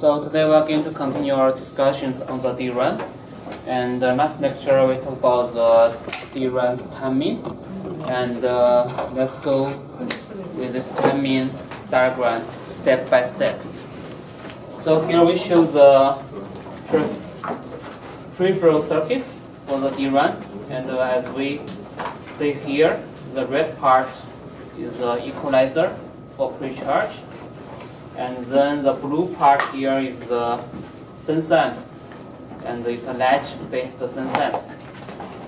So today we are going to continue our discussions on the DRAM. And last lecture we talked about the DRAM's timing. And let's go with this timing diagram step by step. So here we show the first peripheral circuits for the DRAM. And as we see here, the red part is the equalizer for pre-charge. And then the blue part here is the sense amp, and it's a latch-based sense amp.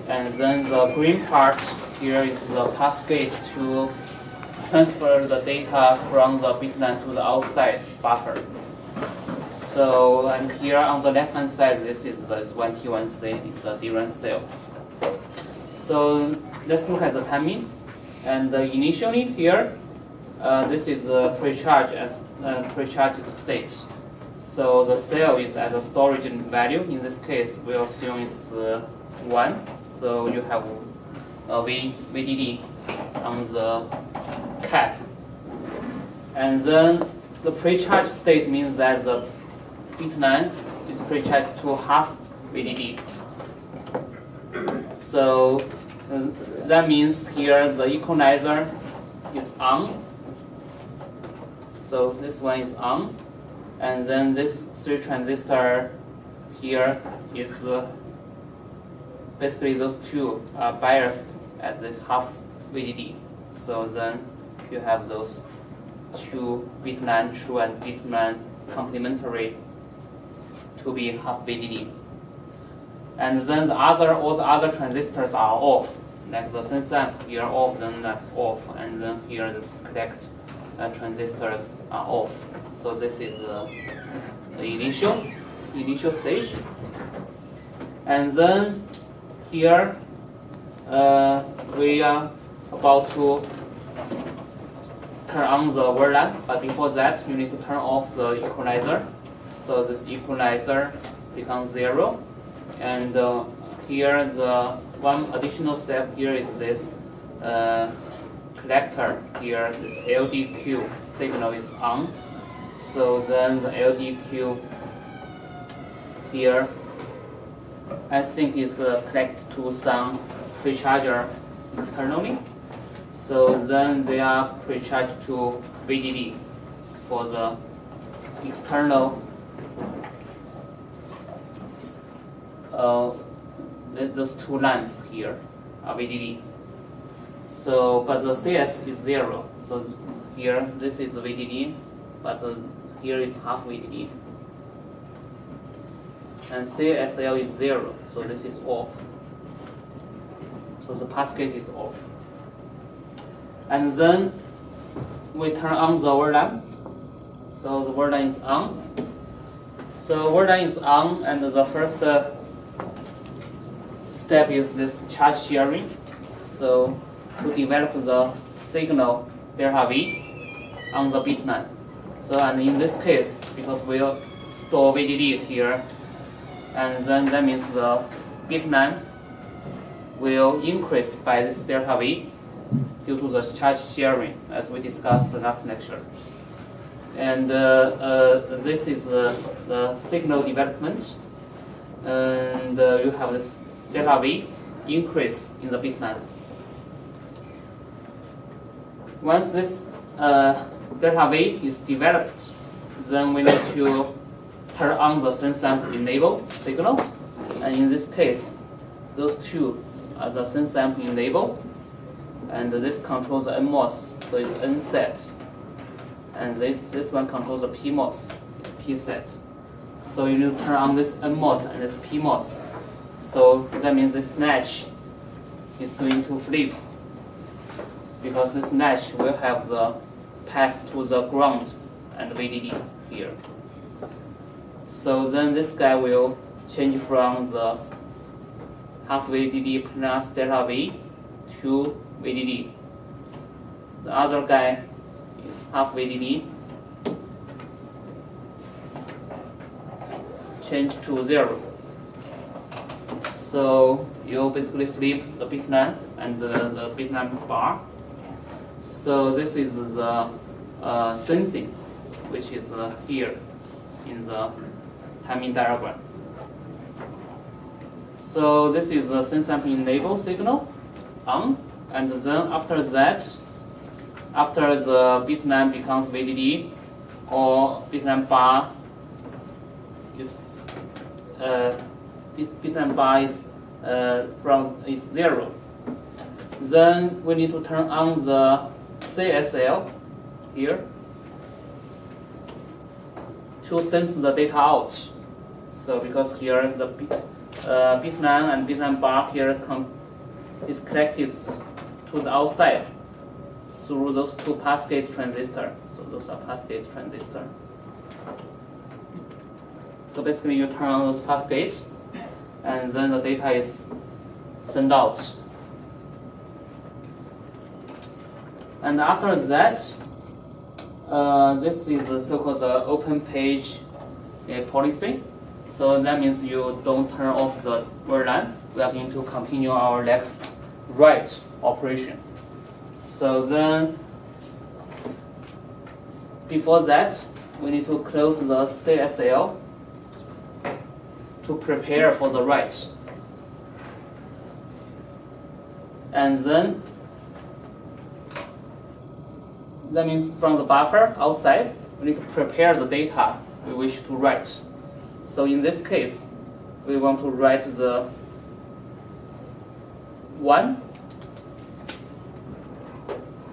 And then the green part here is the cascade to transfer the data from the bit line to the outside buffer. So, and here on the left-hand side, this is 1T1C, it's a DRAM cell. So let's look at the timing. And initially here, this is a pre-charge and pre-charged state. So the cell is at a storage value. In this case, we assume it's 1. So you have a VDD on the cap. And then the pre-charge state means that the bit line is pre-charged to half VDD. So that means here the equalizer is on. So this one is on, and then this 3 transistor here is basically those two are biased at this half VDD. So then you have those two bit line true and bit line complementary to be half VDD. And then all the other transistors are off, like the sense amp here, all of them are off, and then here this collect transistors are off. So this is the initial stage. And then here we are about to turn on the word lamp, but before that you need to turn off the equalizer. So this equalizer becomes 0. And here the one additional step here is this collector here, this LDQ signal is on. So then the LDQ here, I think is connected to some pre-charger externally. So then they are pre-charged to VDD for the external those two lines here are VDD. So, but the CS is 0. So here, this is VDD, but here is half VDD. And CSL is 0, so this is off. So the cascade is off. And then we turn on the word lamp. So the word line is on. So word line is on, and the first step is this charge sharing. So to develop the signal delta V on the bit line. So and in this case, because we'll store VDD here, and then that means the bit line will increase by this delta V due to the charge sharing, as we discussed the last lecture. And this is the signal development, and you have this delta V increase in the bit line. Once this delta V is developed, then we need to turn on the sense amp enable signal. And in this case, those two are the sense amp enable, and this controls the NMOS, so it's N set. And this one controls the PMOS, it's P set. So you need to turn on this NMOS and this PMOS. So that means this latch is going to flip, because this latch will have the path to the ground and VDD here. So then this guy will change from the half VDD plus delta V to VDD. The other guy is half VDD, change to 0. So you basically flip the bit line and the bit line bar. So this is the sensing, which is here. in the timing diagram. So this is the sense sample enable signal on, and then after that, after the bitmap becomes VDD or bitmap bar is bitmap bar is 0, then we need to turn on the CSL here to sense the data out. So because here the bitmap and bitmap bar here is connected to the outside through those two passgate transistors. So those are passgate transistors. So basically you turn on those passgates, and then the data is sent out. And after that, this is the so-called open page policy. So that means you don't turn off the word line. We are going to continue our next write operation. So then, before that, we need to close the CSL to prepare for the write. And then, that means from the buffer outside, we need to prepare the data we wish to write. So in this case, we want to write the 1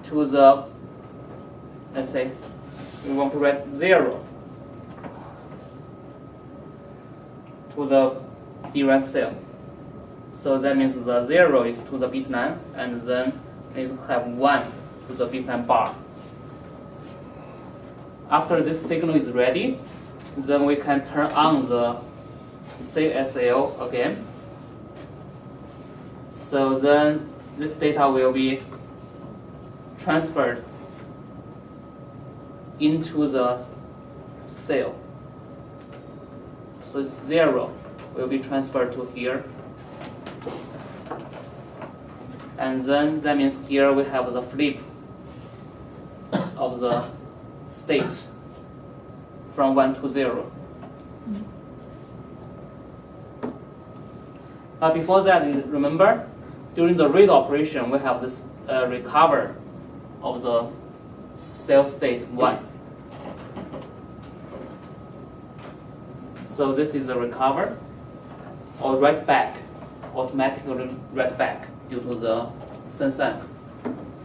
to the, let's say, we want to write 0 to the DRAM cell. So that means the 0 is to the bitmap, and then we have 1 to the bitmap bar. After this signal is ready, then we can turn on the CSL again. So then this data will be transferred into the cell. So 0 will be transferred to here. And then that means here we have the flip of the state from 1 to 0. But before that, remember, during the read operation, we have this recover of the cell state 1. So this is the recover or write back, automatically write back due to the sense amp.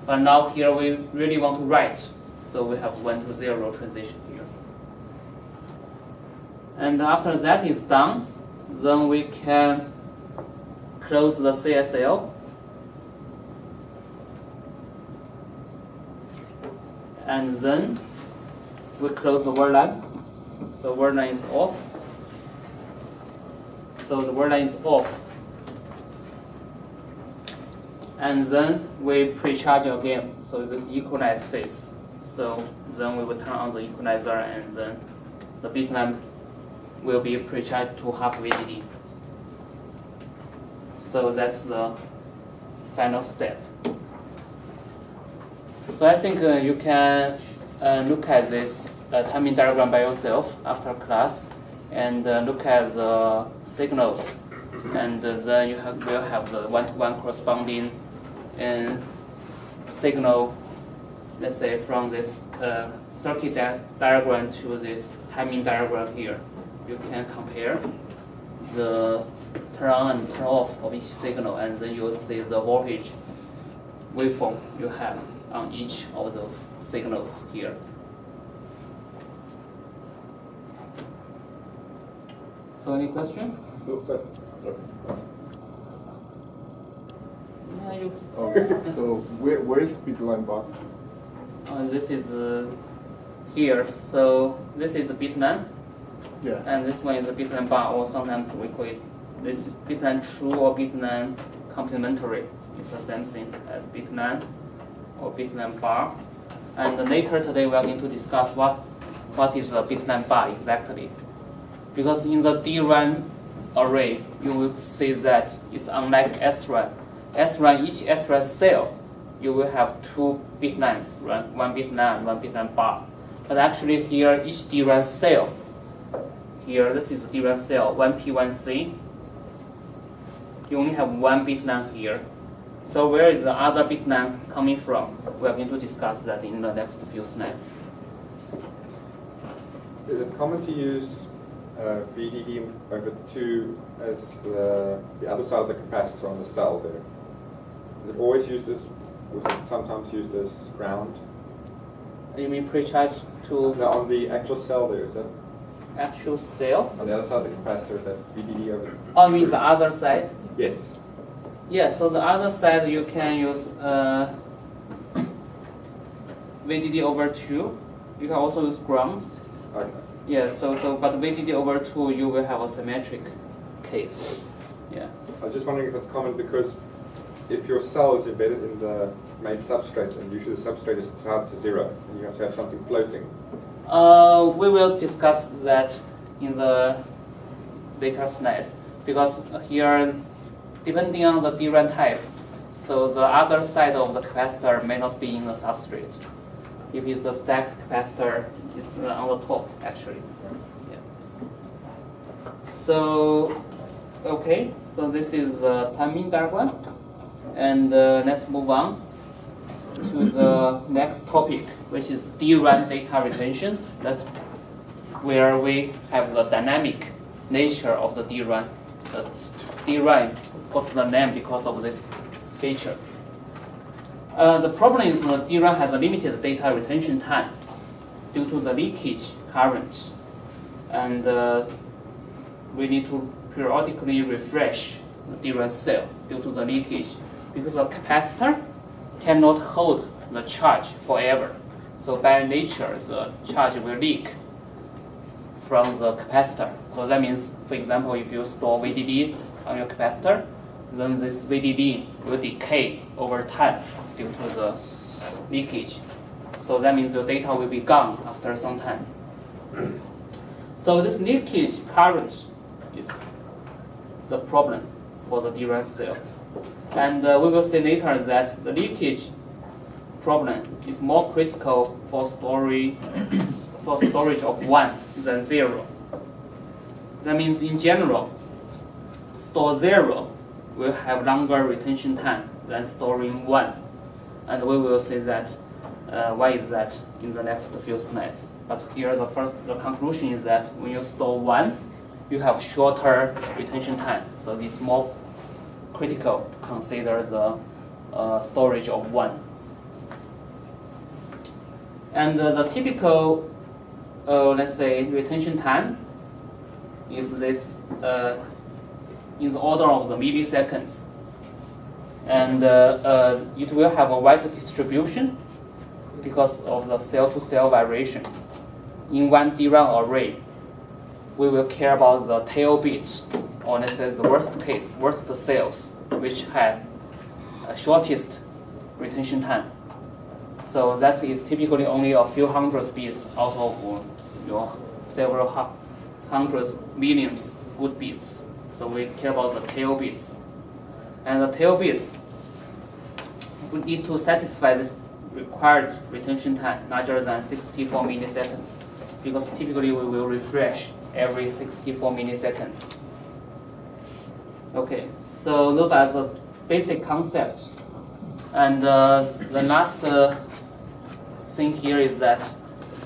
But now here we really want to write, so we have 1 to 0 transition here. And after that is done, then we can close the CSL and then we close the word line. So word line is off. So the word line is off. And then we pre-charge again. So this equalize phase. So then we will turn on the equalizer, and then the bitmap will be pre-charged to half VDD. So that's the final step. So I think you can look at this timing diagram by yourself after class, and look at the signals, and then you will have the one-to-one corresponding signal, let's say from this circuit diagram to this timing diagram here. You can compare the turn on and turn off of each signal, and then you'll see the voltage waveform you have on each of those signals here. So any question? Sorry. Yeah, you. Okay. So where is bitline bar? This is here. So this is a bitmap. Yeah. And this one is a bitline bar, or sometimes we call it this bitline true or bitline complementary. It's the same thing as bitline or bitline bar. And later today we are going to discuss what is a bitline bar exactly. Because in the DRAM array, you will see that it's unlike SRAM. SRAM, each SRAM cell, you will have 2 bitlines, one bitline, one bitline bar. But actually here, each DRAM cell here, this is the DRAM cell, 1T1C. You only have one bit line here. So where is the other bit line coming from? We are going to discuss that in the next few slides. Is it common to use VDD over 2 as the other side of the capacitor on the cell there? Is it always used as, or is it sometimes used as ground? You mean pre-charge to No, on the actual cell there, is that actual cell? on the other side of the capacitor, is that VDD over? Oh, you mean the other side? Yes. Yes, so the other side you can use VDD over 2. You can also use ground. Okay. Yes, but VDD over 2 you will have a symmetric case. Yeah. I was just wondering if it's common because if your cell is embedded in the main substrate, and usually the substrate is tied to 0, and you have to have something floating. We will discuss that in the later slides because here, depending on the DRAM type, so the other side of the capacitor may not be in the substrate. If it's a stacked capacitor, it's on the top actually. Yeah. So, okay, so this is the timing diagram, and let's move on to the next topic, which is DRAM data retention. That's where we have the dynamic nature of the DRAM. The DRAM got the name because of this feature. The problem is the DRAM has a limited data retention time due to the leakage current, and we need to periodically refresh the DRAM cell due to the leakage because the capacitor cannot hold the charge forever. So by nature, the charge will leak from the capacitor. So that means, for example, if you store VDD on your capacitor, then this VDD will decay over time due to the leakage. So that means your data will be gone after some time. So this leakage current is the problem for the DRAM cell. And we will see later that the leakage problem is more critical for storage of 1 than 0. That means in general, store 0 will have longer retention time than storing 1. And we will see that why is that in the next few slides. But here the conclusion is that when you store 1, you have shorter retention time. So it's more critical to consider the storage of 1. And the typical, let's say, retention time is this in the order of the milliseconds. And it will have a wide distribution because of the cell-to-cell variation. In one DRAM array, we will care about the tail bits, or let's say the worst cells, which have shortest retention time. So that is typically only a few hundred bits out of your several hundreds millions good bits. So we care about the tail bits. And the tail bits, we need to satisfy this required retention time larger than 64 milliseconds, because typically we will refresh every 64 milliseconds. Okay, so those are the basic concepts. And the last thing here is that,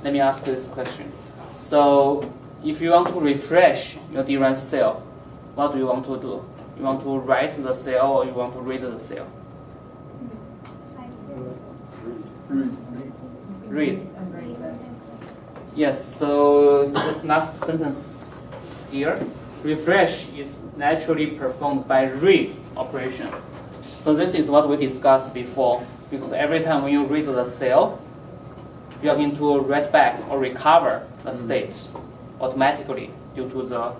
let me ask this question. So if you want to refresh your DRAM cell, what do you want to do? You want to write the cell or you want to read the cell? Read. Yes, so this last sentence here, refresh is naturally performed by read operation. So this is what we discussed before, because every time when you read the cell, you are going to write back or recover the state automatically due to the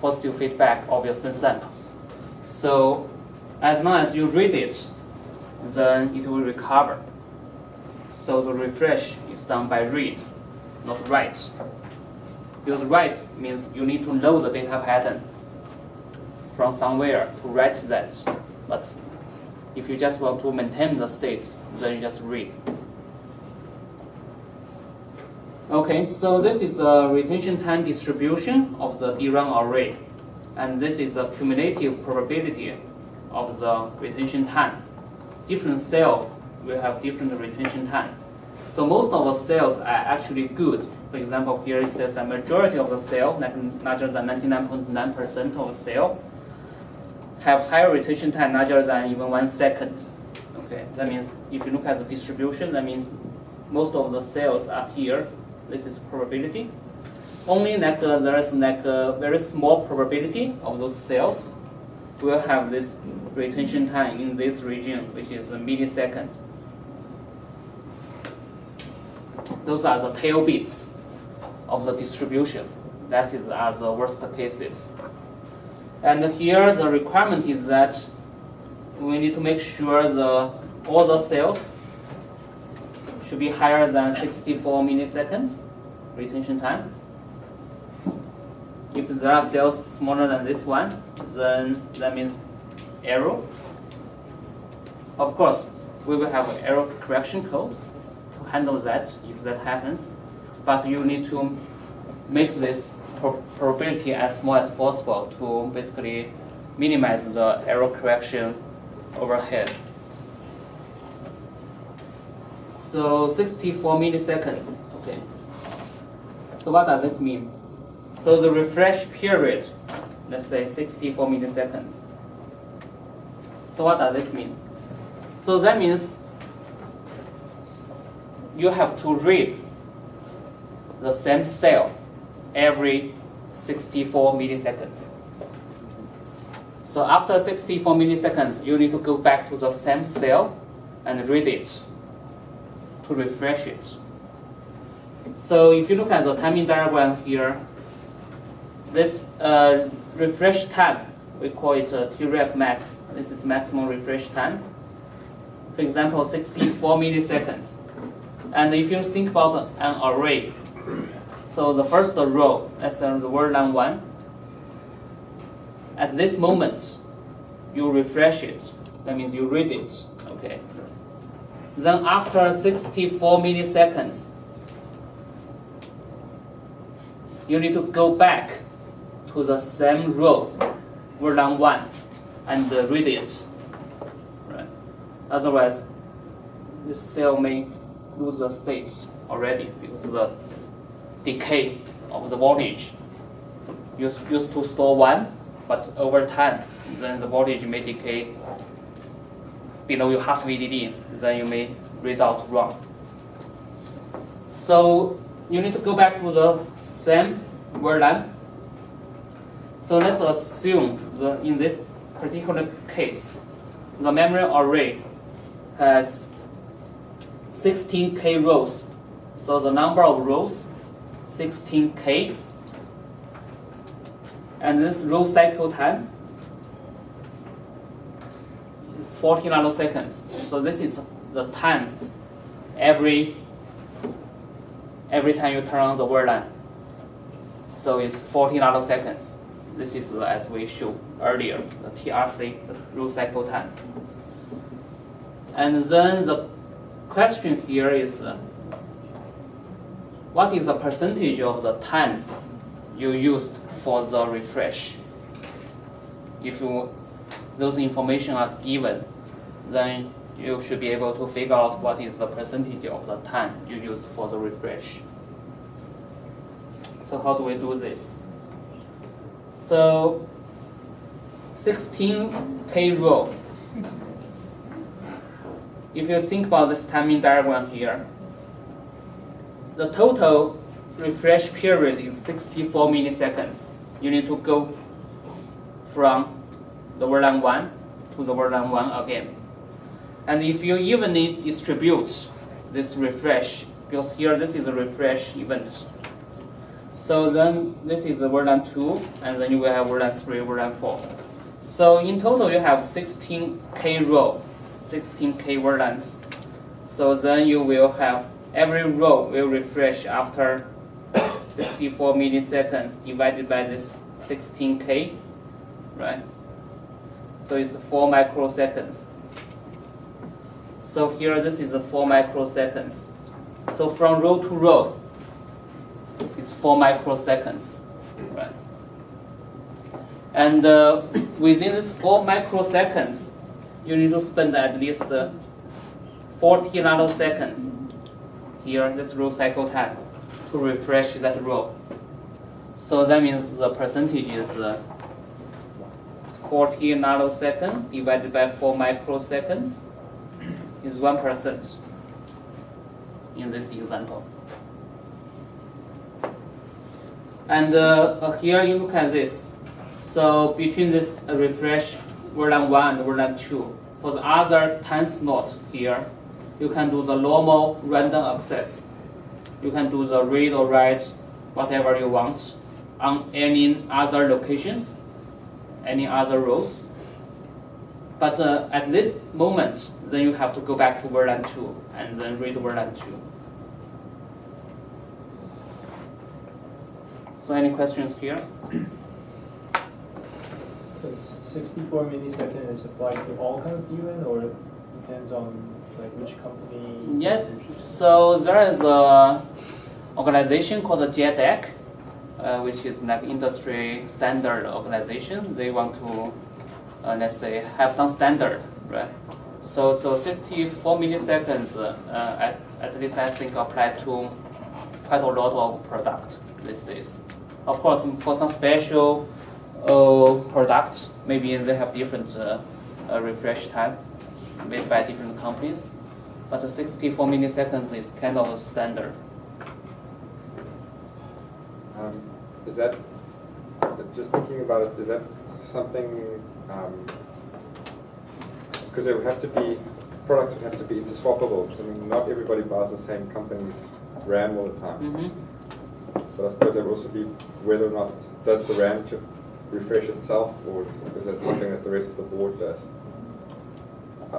positive feedback of your sense sample. So as long as you read it, then it will recover. So the refresh is done by read, not write. Because write means you need to know the data pattern from somewhere to write that. But if you just want to maintain the state, then you just read. Okay, so this is the retention time distribution of the DRAM array, and this is the cumulative probability of the retention time. Different cell will have different retention time. So most of the cells are actually good. For example, here it says a majority of the cell, like larger than 99.9% of the cell, have higher retention time larger than even 1 second. Okay, that means if you look at the distribution, that means most of the cells are here. This is probability. Only like there is like a very small probability of those cells will have this retention time in this region, which is a millisecond. Those are the tail bits of the distribution. That is as the worst cases. And here the requirement is that we need to make sure all the cells should be higher than 64 milliseconds retention time. If there are cells smaller than this one, then that means error. Of course, we will have an error correction code to handle that if that happens. But you need to make this probability as small as possible to basically minimize the error correction overhead. So 64 milliseconds, okay. So what does this mean? So the refresh period, let's say 64 milliseconds. So what does this mean? So that means you have to read the same cell every 64 milliseconds. So after 64 milliseconds, you need to go back to the same cell and read it to refresh it. So if you look at the timing diagram here, this refresh time, we call it TREF max. This is maximum refresh time. For example, 64 milliseconds. And if you think about an array, so the first row, that's the word line 1. At this moment, you refresh it. That means you read it. Okay. Then after 64 milliseconds, you need to go back to the same row, word line 1, and read it. Right. Otherwise, this cell may lose the state already because of the decay of the voltage. Used to store 1, but over time, then the voltage may decay below your half VDD, then you may read out wrong. So you need to go back to the same word line. So let's assume in this particular case, the memory array has 16K rows. So the number of rows, 16K. And this row cycle time is 40 nanoseconds. So this is the time every time you turn on the word line. So it's 40 nanoseconds. This is as we showed earlier, the TRC, the row cycle time. And then the question here is, what is the percentage of the time you used for the refresh? If those information are given, then you should be able to figure out what is the percentage of the time you used for the refresh. So how do we do this? So 16K row. If you think about this timing diagram here, the total refresh period is 64 milliseconds. You need to go from the word line 1 to the word line 1 again. And if you evenly distribute this refresh, because here this is a refresh event, so then this is the word line 2, and then you will have word line 3, word line 4. So in total you have 16K row, 16K word lines. So then you will have every row will refresh after 64 milliseconds divided by this 16K, right? So it's 4 microseconds. So here this is 4 microseconds. So from row to row, is 4 microseconds, right? And within this 4 microseconds, you need to spend at least 40 nanoseconds here, this row cycle time, to refresh that row. So that means the percentage is 40 nanoseconds divided by 4 microseconds is 1% in this example. And here you look at this. So between this refresh version 1 and version 2, for the other 10th node here, you can do the normal random access. You can do the read or write whatever you want on any other locations, any other rows. But at this moment, then you have to go back to version 2 and then read version 2. So any questions here? Does 64 milliseconds is applied to all kind of DRAM, or it depends on like which company? Yeah. So there is a organization called the JEDEC, which is like industry standard organization. They want to, let's say, have some standard, right? So 64 milliseconds, at least I think, apply to quite a lot of product these days. Of course, for some special products, maybe they have different refresh time made by different companies. But 64 milliseconds is kind of standard. Is that, just thinking about it, is that something, because it would have to be, products would have to be interswappable, because I mean, not everybody buys the same company's RAM all the time. Mm-hmm. So I suppose there would also be whether or not, does the RAM chip refresh itself, or is it something that the rest of the board does?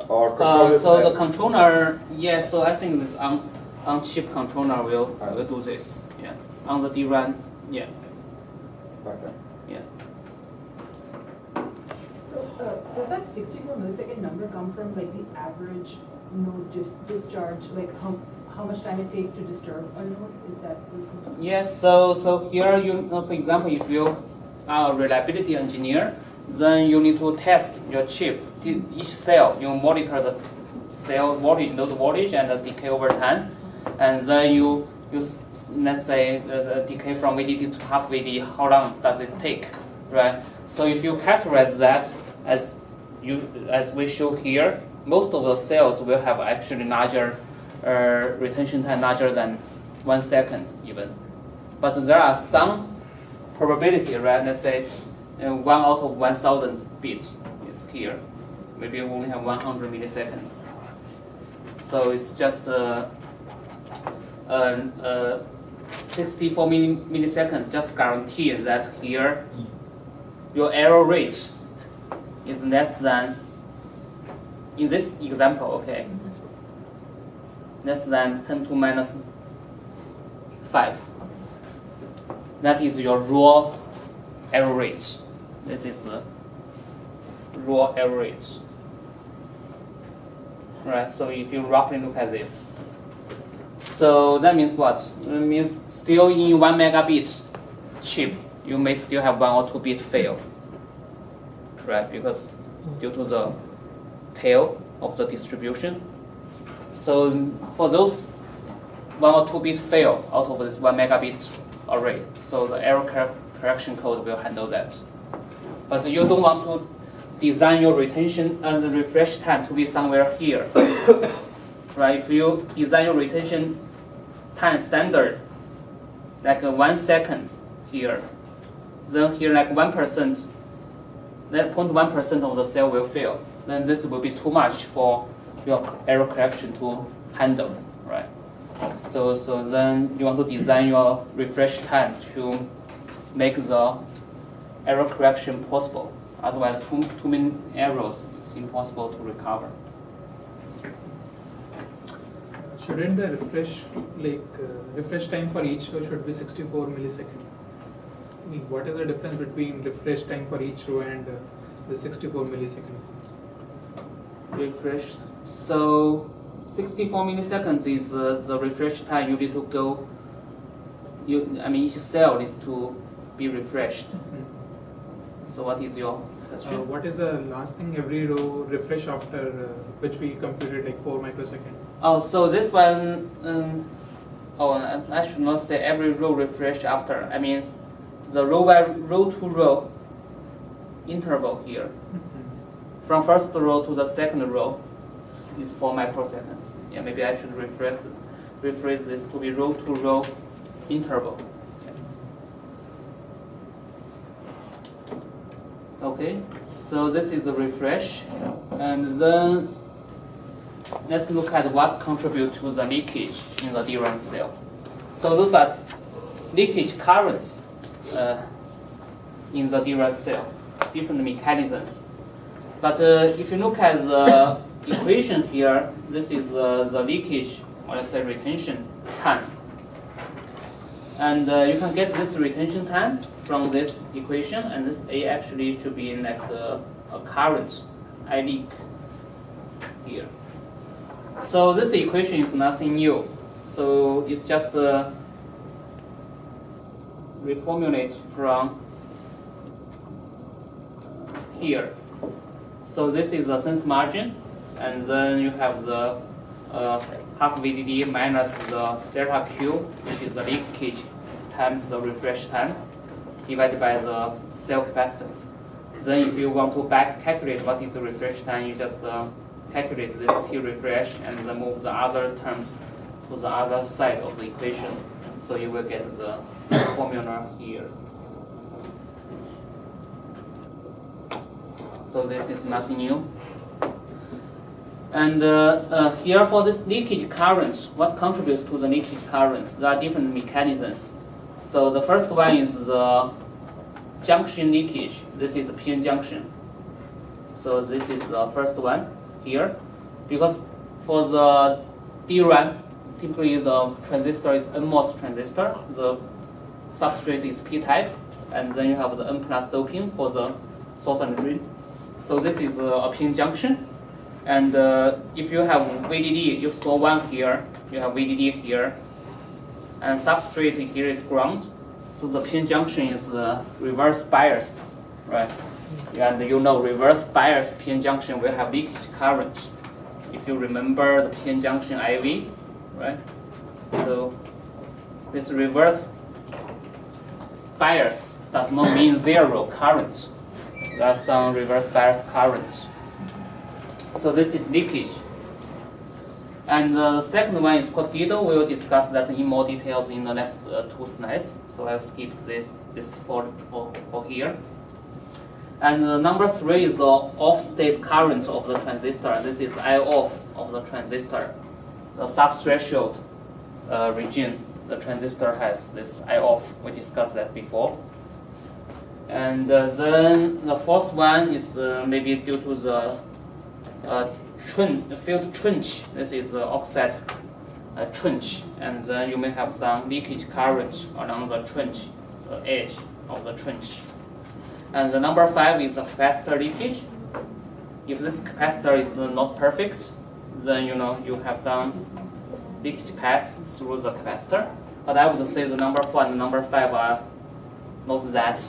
So the controller, yeah, so I think this on-chip controller will do this, yeah. On the DRAM, yeah. Okay. Yeah. So does that 64 millisecond number come from like the average node discharge, like how much time it takes to disturb a node? Is that? Yes. So here for example, if you are a reliability engineer, then you need to test your chip. Each cell, you monitor the cell voltage, node voltage, and the decay over time, and then you let's say the decay from VDD to half VD. How long does it take, right? So if you characterize that as we show here, most of the cells will have actually larger retention time, larger than 1 second even. But there are some probability, right? Let's say 1 out of 1,000 bits is here. Maybe you only have 100 milliseconds. So it's just 64 milliseconds just guarantees that here your error rate is less than, in this example, okay, less than 10 to minus 5. That is your raw error rate. This is raw error rate. Right, so if you roughly look at this, so that means what? It means still in 1 megabit chip, you may still have 1 or 2 bit fail, right? Because due to the tail of the distribution. So for those 1 or 2 bit fail out of this 1 megabit array, so the error correction code will handle that. But you don't want to design your retention and the refresh time to be somewhere here. Right? If you design your retention time standard, like 1 second here, then here like 1%, then 0.1% of the cell will fail. Then this will be too much for your error correction to handle, right? So then you want to design your refresh time to make the error correction possible. Otherwise, too many errors, it's impossible to recover. Shouldn't the refresh time for each row should be 64 milliseconds? I mean, what is the difference between refresh time for each row and the 64 milliseconds? Refresh. So 64 milliseconds is the refresh time you need to go each cell needs to be refreshed. So what is your question? What is the last thing every row refresh after which we computed like 4 microseconds? Oh, so this one, I should not say every row refresh after. I mean, the row to row interval here, from first row to the second row, is 4 microseconds. Yeah, maybe I should rephrase this to be row to row interval. Okay, so this is a refresh, and then let's look at what contributes to the leakage in the DRAM cell. So those are leakage currents in the DRAM cell, different mechanisms. But if you look at the equation here, this is the leakage, or let's say retention time. And you can get this retention time from this equation, and this A actually should be like a current, I leak here. So this equation is nothing new. So it's just reformulate from here. So this is the sense margin, and then you have the half VDD minus the delta Q, which is the leakage times the refresh time, divided by the cell capacitance. Then if you want to back calculate what is the refresh time, you just calculate this T refresh and then move the other terms to the other side of the equation. So you will get the formula here. So this is nothing new. And here for this leakage current, what contributes to the leakage current? There are different mechanisms. So the first one is the junction leakage. This is a PN junction. So this is the first one here. Because for the DRAM, typically the transistor is NMOS transistor. The substrate is P-type. And then you have the N plus doping for the source and drain. So this is a PN junction. And if you have VDD, you store 1 here, you have VDD here, and substrate here is ground. So the PN junction is reverse biased, right? And you know reverse biased PN junction will have leakage current. If you remember the PN junction IV, right? So this reverse bias does not mean zero current. There's some reverse bias current. So this is leakage. And the second one is called Guido. We will discuss that in more details in the next 2 slides. So I'll skip this for here. And number 3 is the off-state current of the transistor. This is I off of the transistor. The subthreshold region the transistor has this I off. We discussed that before. And then the fourth one is maybe due to the field trench. This is the offset trench, and then you may have some leakage current along the trench, the edge of the trench. And the number 5 is the capacitor leakage. If this capacitor is not perfect, then you have some leakage pass through the capacitor. But I would say the number 4 and the number 5 are not that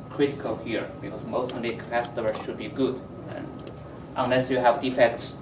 critical here, because mostly capacitors should be good, and unless you have defects